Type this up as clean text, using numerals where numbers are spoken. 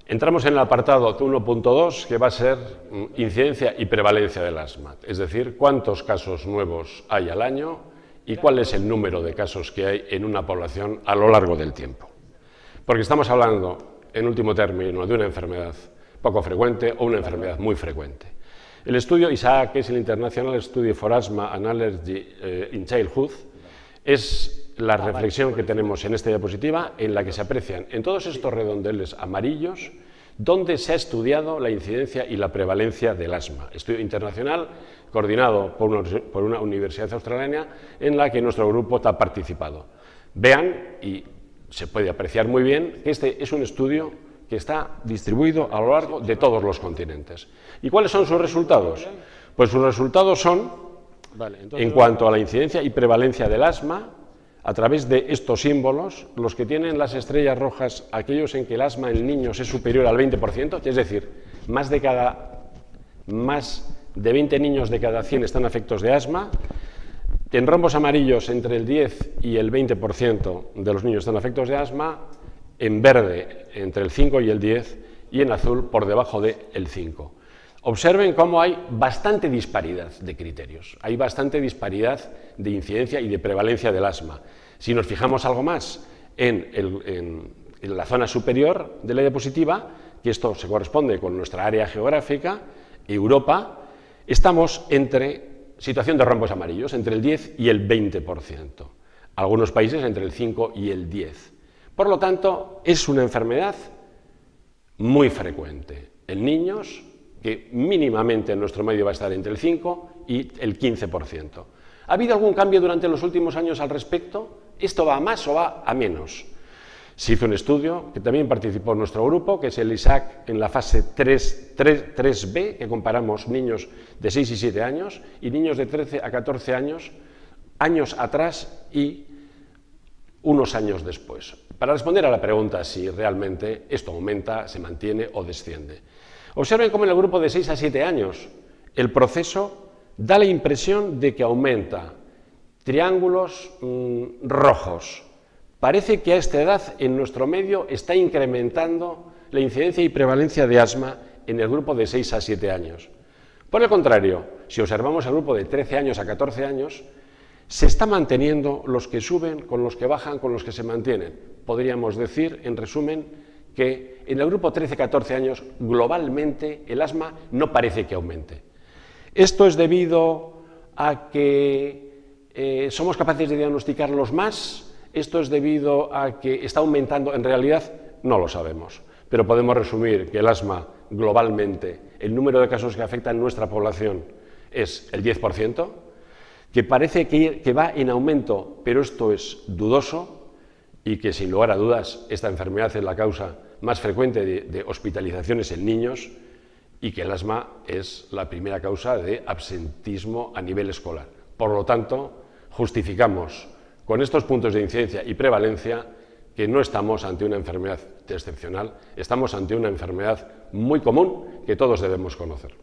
Entramos en el apartado 1.2, que va a ser incidencia y prevalencia del asma, es decir, cuántos casos nuevos hay al año y cuál es el número de casos que hay en una población a lo largo del tiempo. Porque estamos hablando, en último término, de una enfermedad poco frecuente o una enfermedad muy frecuente. El estudio ISAAC, que es el International Study for Asthma and Allergy in Childhood, es la reflexión que tenemos en esta diapositiva, en la que se aprecian en todos estos redondeles amarillos donde se ha estudiado la incidencia y la prevalencia del asma. Estudio internacional coordinado por una universidad australiana en la que nuestro grupo ha participado. Vean, y se puede apreciar muy bien, que este es un estudio que está distribuido a lo largo de todos los continentes. ¿Y cuáles son sus resultados? Pues sus resultados son, en cuanto a la incidencia y prevalencia del asma, a través de estos símbolos, los que tienen las estrellas rojas, aquellos en que el asma en niños es superior al 20%, es decir, más de 20 niños de cada 100 están afectos de asma. En rombos amarillos, entre el 10 y el 20% de los niños están afectos de asma, en verde, entre el 5 y el 10, y en azul, por debajo del 5. Observen cómo hay bastante disparidad de criterios, hay bastante disparidad de incidencia y de prevalencia del asma. Si nos fijamos algo más en la zona superior de la diapositiva, que esto se corresponde con nuestra área geográfica, Europa, estamos entre situación de rombos amarillos, entre el 10 y el 20%. Algunos países entre el 5 y el 10. Por lo tanto, es una enfermedad muy frecuente en niños, que mínimamente en nuestro medio va a estar entre el 5 y el 15%. ¿Ha habido algún cambio durante los últimos años al respecto? ¿Esto va a más o va a menos? Se hizo un estudio que también participó nuestro grupo, que es el ISAAC en la fase 3B, que comparamos niños de 6 y 7 años y niños de 13 a 14 años, años atrás y unos años después, para responder a la pregunta si realmente esto aumenta, se mantiene o desciende. Observen cómo en el grupo de 6 a 7 años el proceso da la impresión de que aumenta. Triángulos rojos. Parece que a esta edad en nuestro medio está incrementando la incidencia y prevalencia de asma en el grupo de 6 a 7 años. Por el contrario, si observamos el grupo de 13 años a 14 años, se está manteniendo los que suben con los que bajan, con los que se mantienen. Podríamos decir, en resumen, que en el grupo 13-14 años, globalmente, el asma no parece que aumente. ¿Esto es debido a que somos capaces de diagnosticarlos más? ¿Esto es debido a que está aumentando? En realidad, no lo sabemos. Pero podemos resumir que el asma, globalmente, el número de casos que afectan nuestra población es el 10%, que parece que va en aumento, pero esto es dudoso, y que sin lugar a dudas esta enfermedad es la causa más frecuente de hospitalizaciones en niños y que el asma es la primera causa de absentismo a nivel escolar. Por lo tanto, justificamos con estos puntos de incidencia y prevalencia que no estamos ante una enfermedad excepcional, estamos ante una enfermedad muy común que todos debemos conocer.